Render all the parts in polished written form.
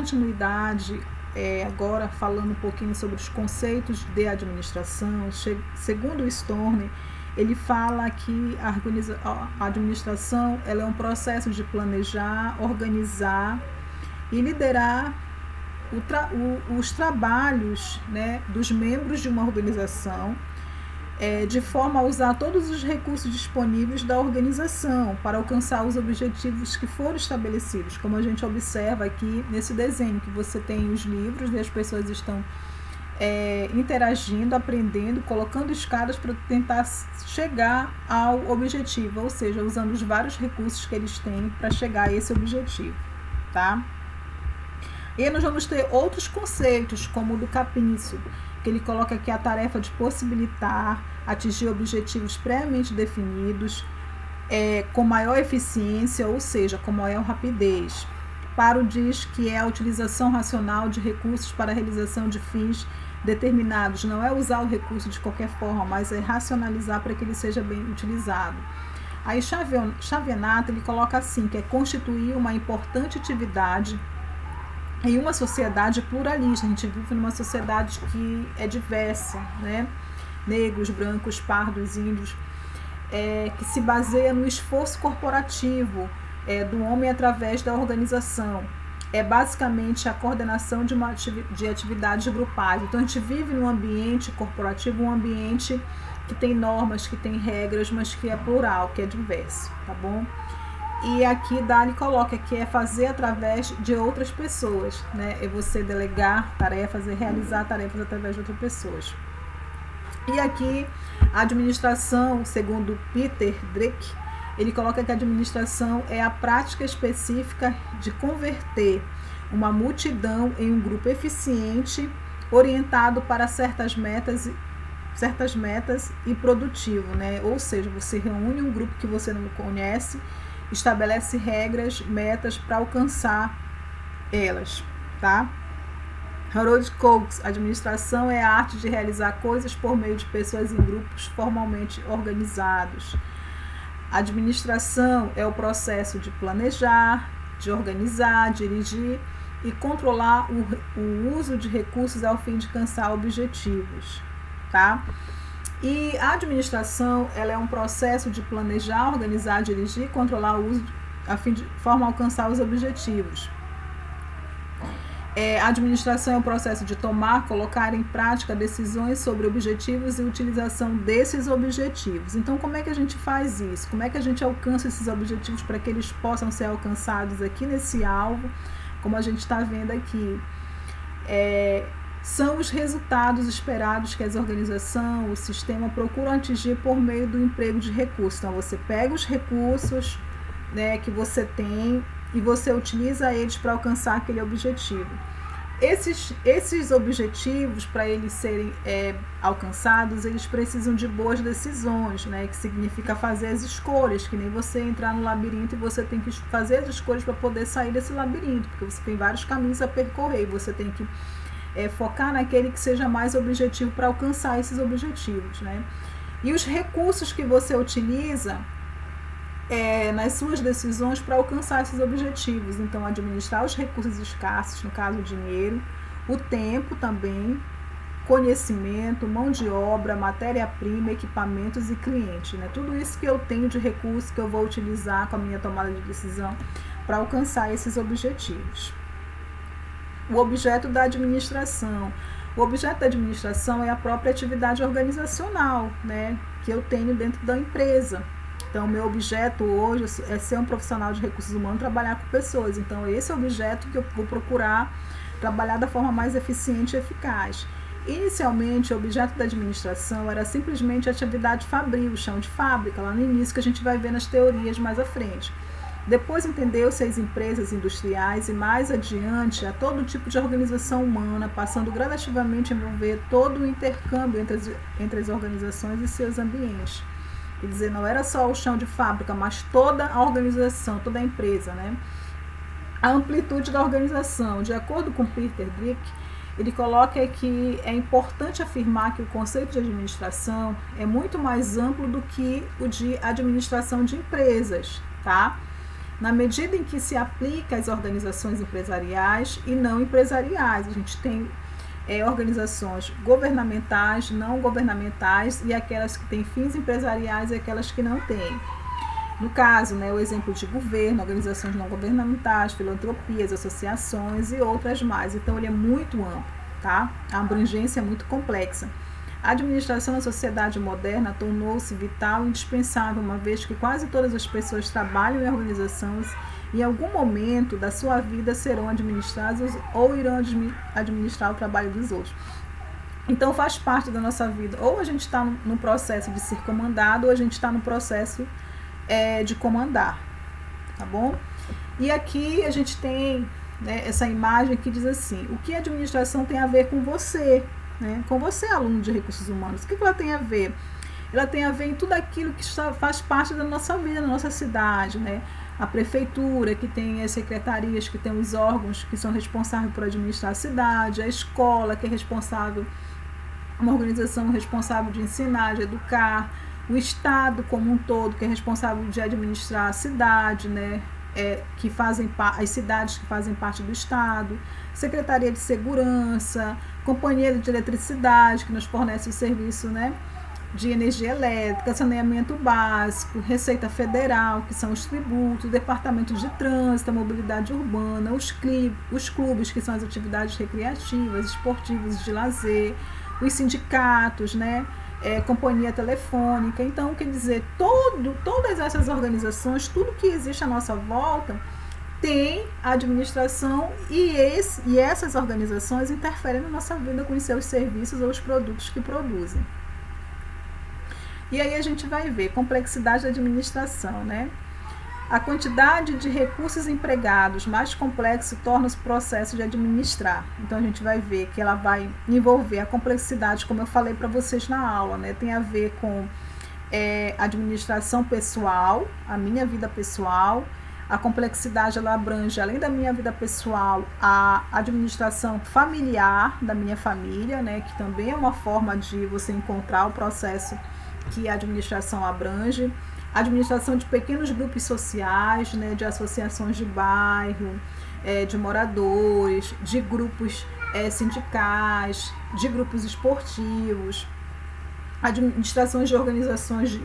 continuidade, agora falando um pouquinho sobre os conceitos de administração, segundo o Storm, ele fala que a administração ela é um processo de planejar, organizar e liderar os trabalhos, né, dos membros de uma organização, de forma a usar todos os recursos disponíveis da organização para alcançar os objetivos que foram estabelecidos, como a gente observa aqui nesse desenho, que você tem os livros e as pessoas estão interagindo, aprendendo, colocando escadas para tentar chegar ao objetivo, ou seja, usando os vários recursos que eles têm para chegar a esse objetivo, tá? E aí nós vamos ter outros conceitos, como o do Capinso, que ele coloca aqui a tarefa de possibilitar atingir objetivos previamente definidos, com maior eficiência, ou seja, com maior rapidez. Paro diz que é a utilização racional de recursos para a realização de fins determinados. Não é usar o recurso de qualquer forma, mas é racionalizar para que ele seja bem utilizado. Aí Xavier ele coloca assim, que é constituir uma importante atividade em uma sociedade pluralista. A gente vive numa sociedade que é diversa, né? Negros, brancos, pardos, índios, que se baseia no esforço corporativo do homem através da organização. É basicamente a coordenação de atividades grupais. Então a gente vive num ambiente corporativo, um ambiente que tem normas, que tem regras, mas que é plural, que é diverso, tá bom? E aqui Dali coloca que é fazer através de outras pessoas, né? É você delegar tarefas e realizar tarefas através de outras pessoas. E aqui a administração, segundo Peter Drucker, ele coloca que a administração é a prática específica de converter uma multidão em um grupo eficiente, orientado para certas metas e produtivo, né? Ou seja, você reúne um grupo que você não conhece, estabelece regras, metas para alcançar elas, tá? Harold Cox, administração é a arte de realizar coisas por meio de pessoas em grupos formalmente organizados. Administração é o processo de planejar, de organizar, dirigir e controlar o uso de recursos ao fim de alcançar objetivos, tá? E a administração ela é um processo de planejar, organizar, dirigir e controlar o uso a fim de forma a alcançar os objetivos. A administração é o processo de tomar, colocar em prática decisões sobre objetivos e utilização desses objetivos. Então, como é que a gente faz isso? Como é que a gente alcança esses objetivos para que eles possam ser alcançados aqui nesse alvo, como a gente está vendo aqui? São os resultados esperados que as organizações, o sistema procuram atingir por meio do emprego de recursos. Então, você pega os recursos, né, que você tem e você utiliza eles para alcançar aquele objetivo. Esses objetivos, para eles serem alcançados, eles precisam de boas decisões, né, que significa fazer as escolhas, que nem você entrar no labirinto e você tem que fazer as escolhas para poder sair desse labirinto, porque você tem vários caminhos a percorrer e você tem que focar naquele que seja mais objetivo para alcançar esses objetivos, né? E os recursos que você utiliza nas suas decisões para alcançar esses objetivos. Então, administrar os recursos escassos, no caso, o dinheiro, o tempo também, conhecimento, mão de obra, matéria-prima, equipamentos e cliente, né? Tudo isso que eu tenho de recurso que eu vou utilizar com a minha tomada de decisão para alcançar esses objetivos. O objeto da administração. O objeto da administração é a própria atividade organizacional, né, que eu tenho dentro da empresa. Então, meu objeto hoje é ser um profissional de recursos humanos, trabalhar com pessoas. Então, esse é o objeto que eu vou procurar trabalhar da forma mais eficiente e eficaz. Inicialmente, o objeto da administração era simplesmente a atividade fabril, o chão de fábrica, lá no início, que a gente vai ver nas teorias mais à frente. Depois entendeu-se as empresas industriais e mais adiante a todo tipo de organização humana, passando gradativamente a envolver todo o intercâmbio entre as organizações e seus ambientes. Quer dizer, não era só o chão de fábrica, mas toda a organização, toda a empresa, né? A amplitude da organização. De acordo com Peter Drucker, ele coloca que é importante afirmar que o conceito de administração é muito mais amplo do que o de administração de empresas, tá? na medida em que se aplica às organizações empresariais e não empresariais. A gente tem organizações governamentais, não governamentais e aquelas que têm fins empresariais e aquelas que não têm. No caso, o exemplo de governo, organizações não governamentais, filantropias, associações e outras mais. Então, ele é muito amplo, tá? A abrangência é muito complexa. A administração na sociedade moderna tornou-se vital e indispensável, uma vez que quase todas as pessoas trabalham em organizações e em algum momento da sua vida serão administradas ou irão administrar o trabalho dos outros. Então, faz parte da nossa vida. Ou a gente está no processo de ser comandado ou a gente está no processo de comandar, tá bom? E aqui a gente tem essa imagem que diz assim: o que a administração tem a ver com você, com você, aluno de recursos humanos? O que ela tem a ver? Ela tem a ver em tudo aquilo que faz parte da nossa vida, da nossa cidade, A prefeitura, que tem as secretarias, que tem os órgãos que são responsáveis por administrar a cidade, a escola, que é responsável, uma organização responsável de ensinar, de educar, o Estado como um todo, que é responsável de administrar a cidade, as cidades que fazem parte do Estado, Secretaria de Segurança, Companhia de Eletricidade, que nos fornece o serviço, de energia elétrica, saneamento básico, Receita Federal, que são os tributos, Departamento de Trânsito, a mobilidade urbana, os clubes, que são as atividades recreativas, esportivas, de lazer, os sindicatos, companhia telefônica. Então, quer dizer, todas essas organizações, tudo que existe à nossa volta, tem a administração e essas organizações interferem na nossa vida com os seus serviços ou os produtos que produzem. E aí a gente vai ver complexidade da administração, A quantidade de recursos empregados mais complexo torna o processo de administrar. Então, a gente vai ver que ela vai envolver a complexidade, como eu falei para vocês na aula, Tem a ver com administração pessoal, a minha vida pessoal. A complexidade, ela abrange, além da minha vida pessoal, a administração familiar da minha família, que também é uma forma de você encontrar o processo que a administração abrange. Administração de pequenos grupos sociais, de associações de bairro, de moradores, de grupos sindicais, de grupos esportivos, administrações de organizações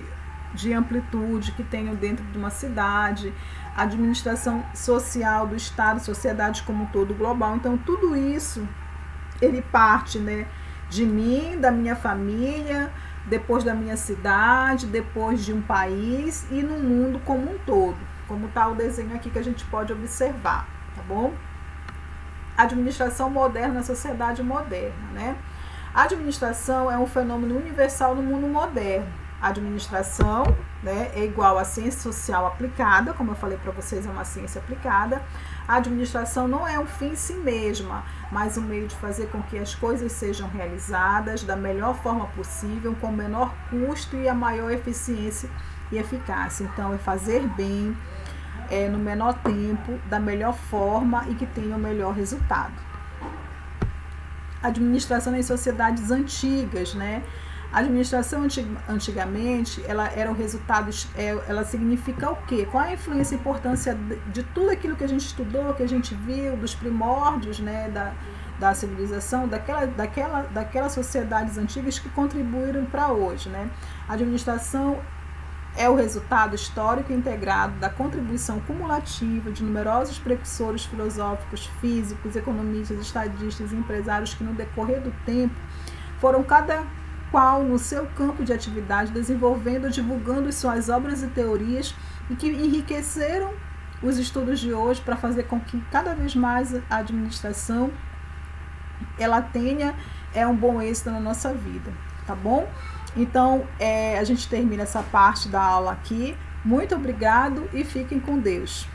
de amplitude que tenham dentro de uma cidade, administração social do Estado, sociedade como um todo global. Então, tudo isso, ele parte, de mim, da minha família, depois da minha cidade, depois de um país e no mundo como um todo, como está o desenho aqui que a gente pode observar, tá bom? Administração moderna na sociedade moderna, A administração é um fenômeno universal no mundo moderno. A administração, é igual à ciência social aplicada, como eu falei para vocês, é uma ciência aplicada. A administração não é um fim em si mesma, mas um meio de fazer com que as coisas sejam realizadas da melhor forma possível, com o menor custo e a maior eficiência e eficácia. Então, é fazer bem no menor tempo, da melhor forma e que tenha o melhor resultado. Administração em sociedades antigas, A administração antigamente, ela era o resultado, ela significa o quê? Qual a influência e importância de tudo aquilo que a gente estudou, que a gente viu, dos primórdios, da civilização, daquelas sociedades antigas que contribuíram para hoje, A administração é o resultado histórico integrado da contribuição cumulativa de numerosos precursores filosóficos, físicos, economistas, estadistas e empresários que no decorrer do tempo foram cada qual no seu campo de atividade, desenvolvendo e divulgando suas obras e teorias e que enriqueceram os estudos de hoje para fazer com que cada vez mais a administração ela tenha um bom êxito na nossa vida, tá bom? Então, a gente termina essa parte da aula aqui. Muito obrigado e fiquem com Deus.